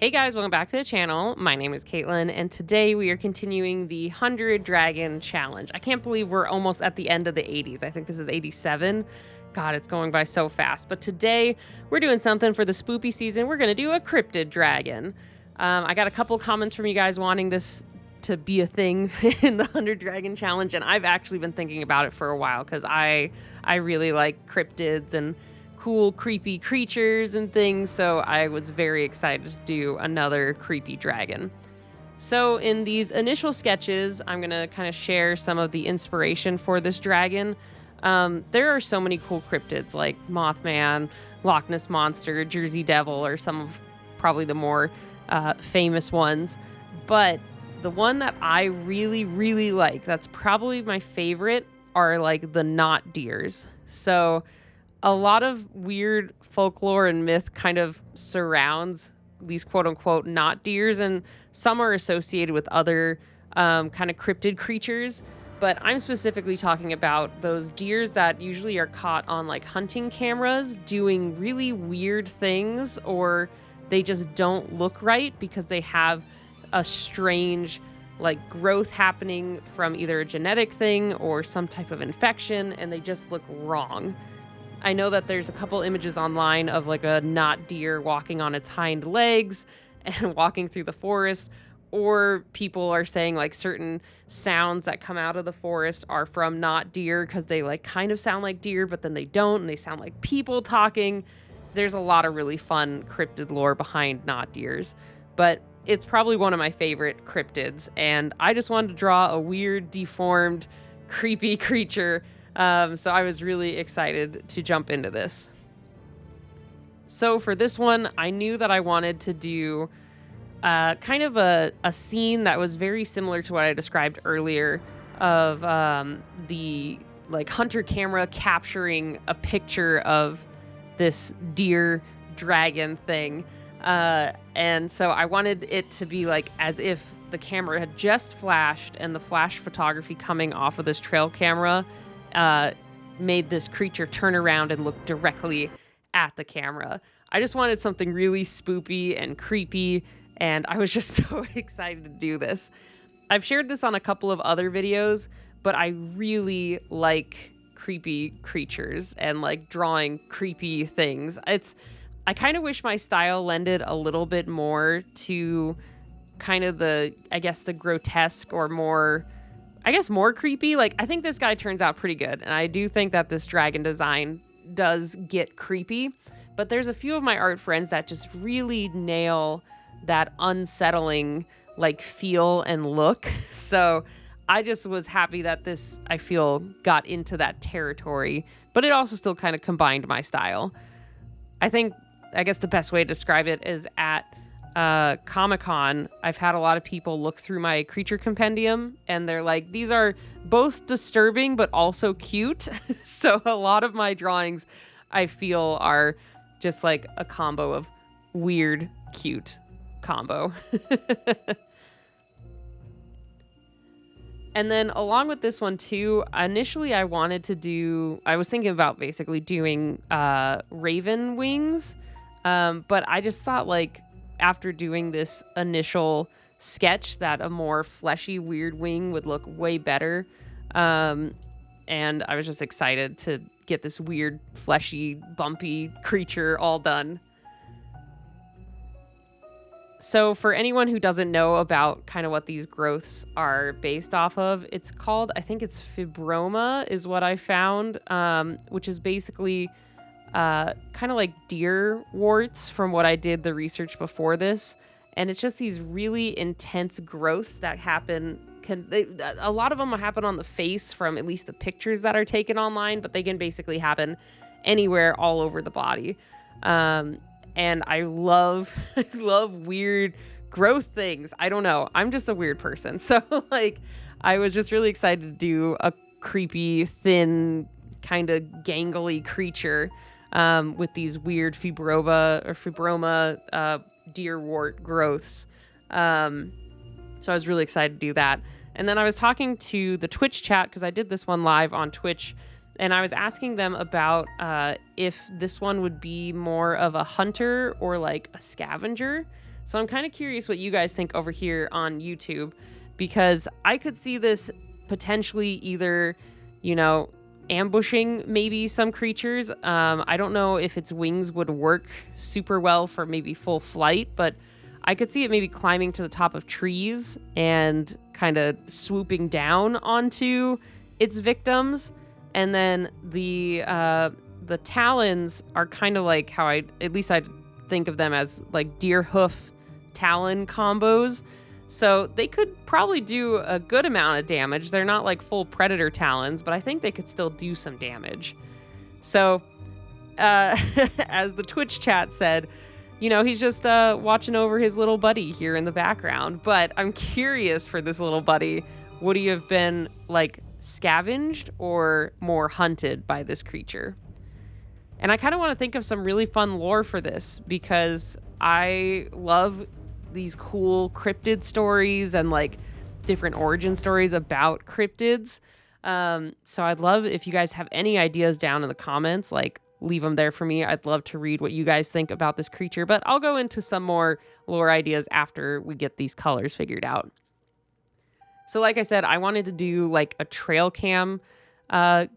Hey guys, welcome back to the channel. My name is Caitlin, and today we are continuing the 100 Dragon Challenge. I can't believe we're almost at the end of the 80s. I think this is 87. God, it's going by so fast. But today we're doing something for the spoopy season. We're going to do a Cryptid Dragon. I got a couple comments from you guys wanting this to be a thing in the 100 Dragon Challenge, and I've actually been thinking about it for a while because I really like cryptids and cool creepy creatures and things, so I was very excited to do another creepy dragon. So in these initial sketches, I'm gonna kind of share some of the inspiration for this dragon. There are so many cool cryptids like Mothman, Loch Ness Monster, Jersey Devil are some of probably the more famous ones, but the one that I really like, that's probably my favorite, are like the knot deers. So a lot of weird folklore and myth kind of surrounds these quote-unquote knot deers, and some are associated with other kind of cryptid creatures, but I'm specifically talking about those deers that usually are caught on like hunting cameras doing really weird things, or they just don't look right because they have a strange like growth happening from either a genetic thing or some type of infection, and they just look wrong. I know that there's a couple images online of like a knot deer walking on its hind legs and walking through the forest, or people are saying like certain sounds that come out of the forest are from knot deer because they like kind of sound like deer, but then they don't, and they sound like people talking. There's a lot of really fun cryptid lore behind knot deers, but it's probably one of my favorite cryptids, and I just wanted to draw a weird, deformed, creepy creature. So I was really excited to jump into this. So for this one, I knew that I wanted to do kind of a scene that was very similar to what I described earlier of the like hunter camera capturing a picture of this deer dragon thing. And so I wanted it to be like as if the camera had just flashed, and the flash photography coming off of this trail camera made this creature turn around and look directly at the camera. I just wanted something really spoopy and creepy, and I was just so excited to do this. I've shared this on a couple of other videos, but I really like creepy creatures and like drawing creepy things. I kind of wish my style lended a little bit more to kind of the grotesque or more creepy. Like, I think this guy turns out pretty good, and I do think that this dragon design does get creepy, but there's a few of my art friends that just really nail that unsettling like feel and look. So I just was happy that this, I feel, got into that territory, but it also still kind of combined my style. I guess the best way to describe it is at Comic-Con, I've had a lot of people look through my creature compendium, and they're like, these are both disturbing but also cute. So a lot of my drawings, I feel, are just like a combo of weird, cute combo. And then along with this one too, initially I was thinking about basically doing raven wings, but I just thought like after doing this initial sketch that a more fleshy, weird wing would look way better. And I was just excited to get this weird, fleshy, bumpy creature all done. So for anyone who doesn't know about kind of what these growths are based off of, it's called, I think it's fibroma is what I found, which is basically kind of like deer warts from what I did the research before this. And it's just these really intense growths that happen. A lot of them happen on the face from at least the pictures that are taken online, but they can basically happen anywhere all over the body. And I love weird growth things. I don't know. I'm just a weird person. So like I was just really excited to do a creepy, thin, kind of gangly creature with these weird fibroma deer wart growths. So I was really excited to do that. And then I was talking to the Twitch chat because I did this one live on Twitch, and I was asking them about if this one would be more of a hunter or like a scavenger. So I'm kind of curious what you guys think over here on YouTube, because I could see this potentially either, ambushing maybe some creatures. I don't know if its wings would work super well for maybe full flight, but I could see it maybe climbing to the top of trees and kind of swooping down onto its victims. And then the talons are kind of like how I think of them as like deer hoof talon combos. So they could probably do a good amount of damage. They're not like full predator talons, but I think they could still do some damage. So, as the Twitch chat said, he's just watching over his little buddy here in the background. But I'm curious for this little buddy. Would he have been like scavenged or more hunted by this creature? And I kind of want to think of some really fun lore for this, because I love these cool cryptid stories and like different origin stories about cryptids. So I'd love if you guys have any ideas down in the comments, like leave them there for me. I'd love to read what you guys think about this creature, but I'll go into some more lore ideas after we get these colors figured out. So like I said, I wanted to do like a trail cam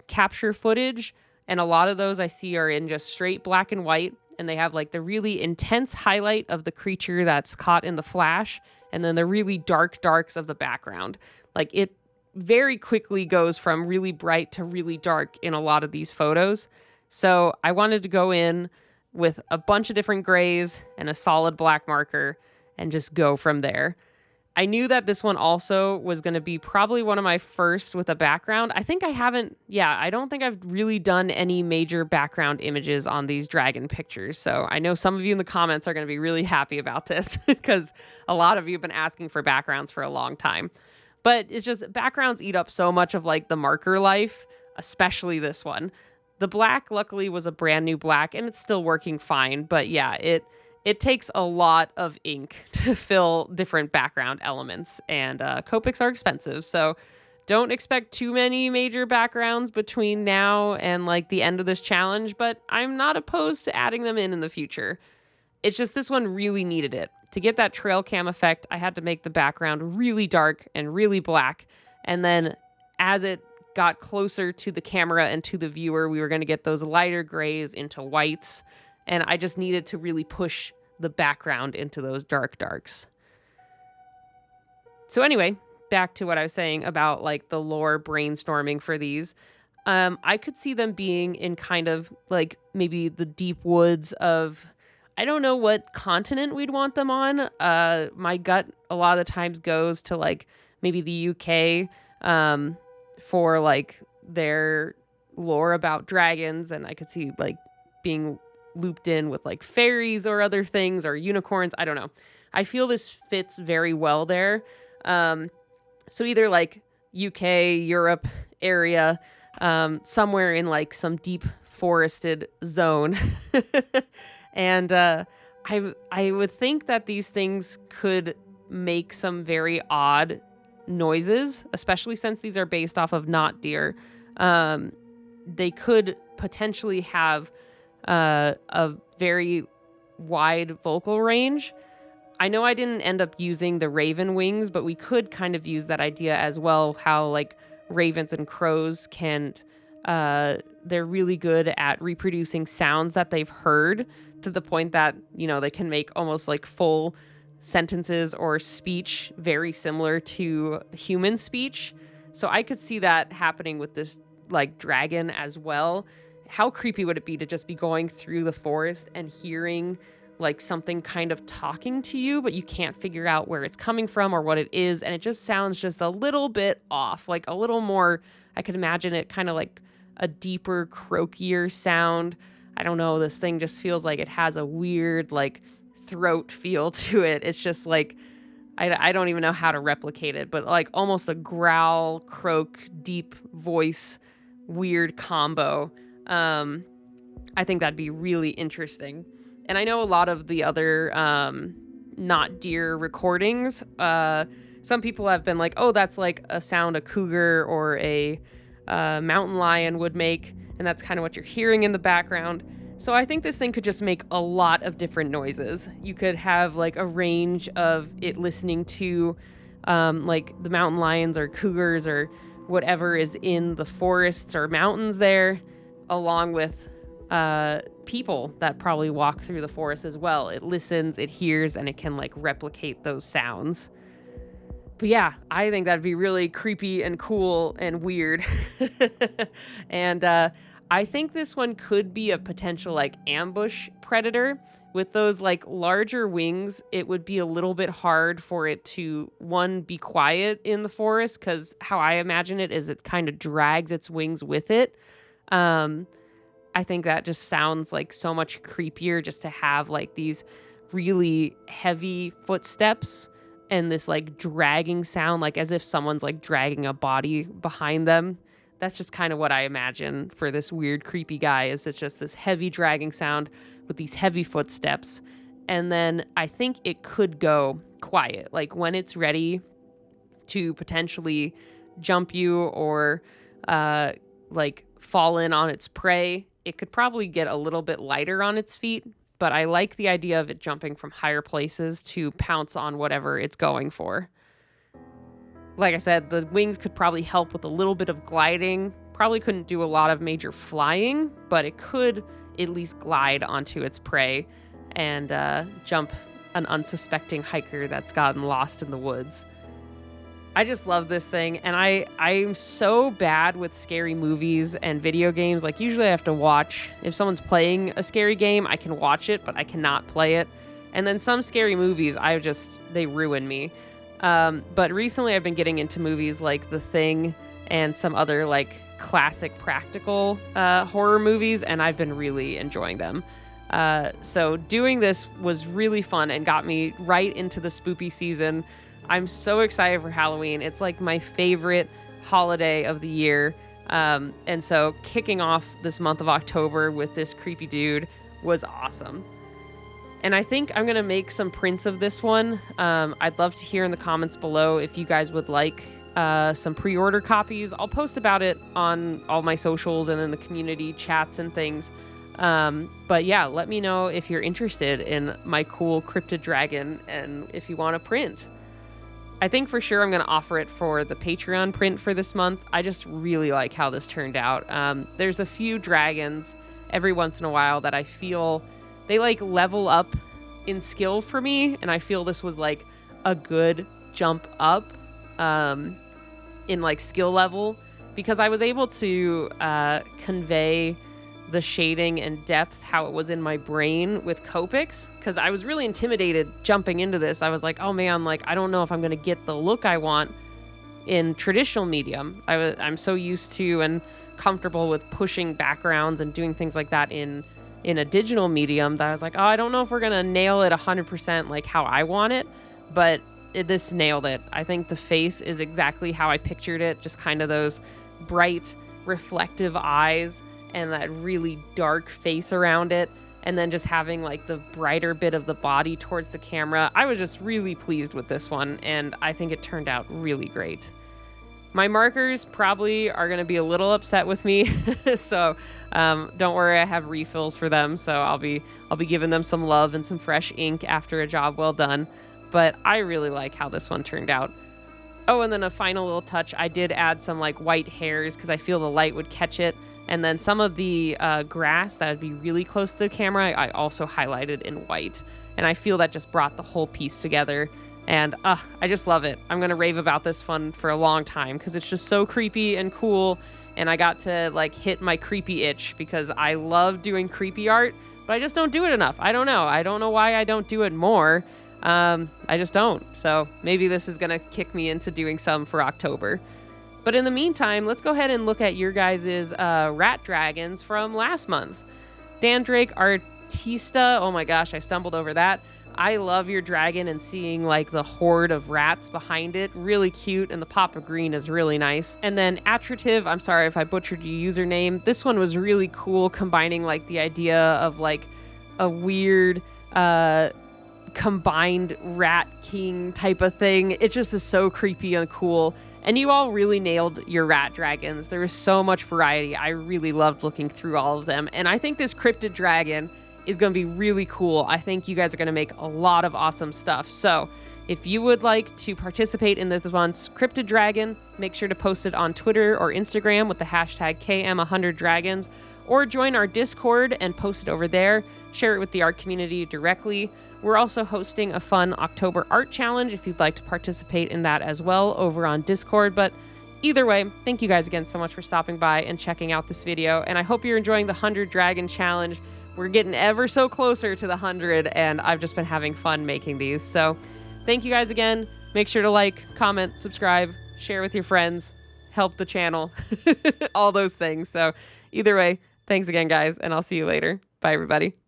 capture footage, and a lot of those I see are in just straight black and white. And they have like the really intense highlight of the creature that's caught in the flash, and then the really dark darks of the background. Like it very quickly goes from really bright to really dark in a lot of these photos. So I wanted to go in with a bunch of different grays and a solid black marker and just go from there. I knew that this one also was going to be probably one of my first with a background. I don't think I've really done any major background images on these dragon pictures. So I know some of you in the comments are going to be really happy about this because a lot of you have been asking for backgrounds for a long time. But it's just backgrounds eat up so much of like the marker life, especially this one. The black luckily was a brand new black and it's still working fine. But yeah, it takes a lot of ink to fill different background elements, and Copics are expensive, so don't expect too many major backgrounds between now and like the end of this challenge, but I'm not opposed to adding them in the future. It's just this one really needed it. To get that trail cam effect, I had to make the background really dark and really black, and then as it got closer to the camera and to the viewer, we were going to get those lighter grays into whites, and I just needed to really push the background into those dark darks. So anyway, back to what I was saying about like the lore brainstorming for these. I could see them being in kind of like maybe the deep woods of, I don't know what continent we'd want them on. My gut a lot of the times goes to like maybe the UK for like their lore about dragons, and I could see like being looped in with like fairies or other things or unicorns. I don't know. I feel this fits very well there. So either like UK, Europe area, somewhere in like some deep forested zone. And I would think that these things could make some very odd noises, especially since these are based off of not deer. They could potentially have a very wide vocal range. I know I didn't end up using the raven wings, but we could kind of use that idea as well, how like ravens and crows can, they're really good at reproducing sounds that they've heard to the point that, they can make almost like full sentences or speech very similar to human speech. So I could see that happening with this like dragon as well. How creepy would it be to just be going through the forest and hearing like something kind of talking to you, but you can't figure out where it's coming from or what it is, and it just sounds just a little bit off, like a little more, I could imagine it kind of like a deeper, croakier sound. I don't know, this thing just feels like it has a weird like throat feel to it. It's just like, I don't even know how to replicate it, but like almost a growl, croak, deep voice, weird combo. I think that'd be really interesting. And I know a lot of the other not deer recordings, some people have been like, oh, that's like a sound a cougar or a mountain lion would make, and that's kind of what you're hearing in the background. So I think this thing could just make a lot of different noises. You could have like a range of it listening to like the mountain lions or cougars or whatever is in the forests or mountains there, along with people that probably walk through the forest as well. It listens, it hears, and it can like replicate those sounds. But yeah, I think that'd be really creepy and cool and weird. And I think this one could be a potential like ambush predator. With those like larger wings, it would be a little bit hard for it to, one, be quiet in the forest, because how I imagine it is it kind of drags its wings with it. I think that just sounds like so much creepier just to have like these really heavy footsteps and this like dragging sound, like as if someone's like dragging a body behind them. That's just kind of what I imagine for this weird, creepy guy, is it's just this heavy dragging sound with these heavy footsteps. And then I think it could go quiet, like when it's ready to potentially jump you or like fall in on its prey. It could probably get a little bit lighter on its feet, but I like the idea of it jumping from higher places to pounce on whatever it's going for. Like I said, the wings could probably help with a little bit of gliding. Probably couldn't do a lot of major flying, but it could at least glide onto its prey and jump an unsuspecting hiker that's gotten lost in the woods. I just love this thing, and I'm so bad with scary movies and video games. Like, usually I have to watch. If someone's playing a scary game, I can watch it, but I cannot play it. And then some scary movies, they ruin me. But recently I've been getting into movies like The Thing and some other like classic practical horror movies, and I've been really enjoying them. So doing this was really fun and got me right into the spoopy season. I'm so excited for Halloween. It's like my favorite holiday of the year. And so kicking off this month of October with this creepy dude was awesome. And I think I'm going to make some prints of this one. I'd love to hear in the comments below if you guys would like some pre-order copies. I'll post about it on all my socials and in the community chats and things. But yeah, let me know if you're interested in my cool Cryptid Dragon and if you want a print. I think for sure I'm going to offer it for the Patreon print for this month. I just really like how this turned out. There's a few dragons every once in a while that I feel they like level up in skill for me, and I feel this was like a good jump up in like skill level, because I was able to convey the shading and depth how it was in my brain with Copics, because I was really intimidated jumping into this. I was like, oh man, like I don't know if I'm going to get the look I want in traditional medium. I'm so used to and comfortable with pushing backgrounds and doing things like that in a digital medium that I was like, oh, I don't know if we're going to nail it 100% like how I want it, but this nailed it. I think the face is exactly how I pictured it, just kind of those bright, reflective eyes and that really dark face around it, and then just having like the brighter bit of the body towards the camera. I was just really pleased with this one, and I think it turned out really great. My markers probably are going to be a little upset with me, so don't worry, I have refills for them, so I'll be giving them some love and some fresh ink after a job well done. But I really like how this one turned out. Oh, and then a final little touch, I did add some like white hairs because I feel the light would catch it. And then some of the grass that would be really close to the camera, I also highlighted in white. And I feel that just brought the whole piece together. And I just love it. I'm going to rave about this one for a long time because it's just so creepy and cool. And I got to like hit my creepy itch because I love doing creepy art, but I just don't do it enough. I don't know. I don't know why I don't do it more. I just don't. So maybe this is going to kick me into doing some for October. But in the meantime, let's go ahead and look at your guys' rat dragons from last month. Dan Drake Artista. Oh my gosh, I stumbled over that. I love your dragon and seeing like the horde of rats behind it. Really cute, and the pop of green is really nice. And then Attritive, I'm sorry if I butchered your username. This one was really cool, combining like the idea of like a weird combined rat king type of thing. It just is so creepy and cool. And you all really nailed your rat dragons. There was so much variety. I really loved looking through all of them. And I think this Cryptid Dragon is going to be really cool. I think you guys are going to make a lot of awesome stuff. So if you would like to participate in this month's Cryptid Dragon, make sure to post it on Twitter or Instagram with the hashtag KM100Dragons, or join our Discord and post it over there. Share it with the art community directly. We're also hosting a fun October art challenge if you'd like to participate in that as well over on Discord. But either way, thank you guys again so much for stopping by and checking out this video. And I hope you're enjoying the 100 Dragon Challenge. We're getting ever so closer to the 100, and I've just been having fun making these. So thank you guys again. Make sure to like, comment, subscribe, share with your friends, help the channel, all those things. So either way, thanks again, guys, and I'll see you later. Bye, everybody.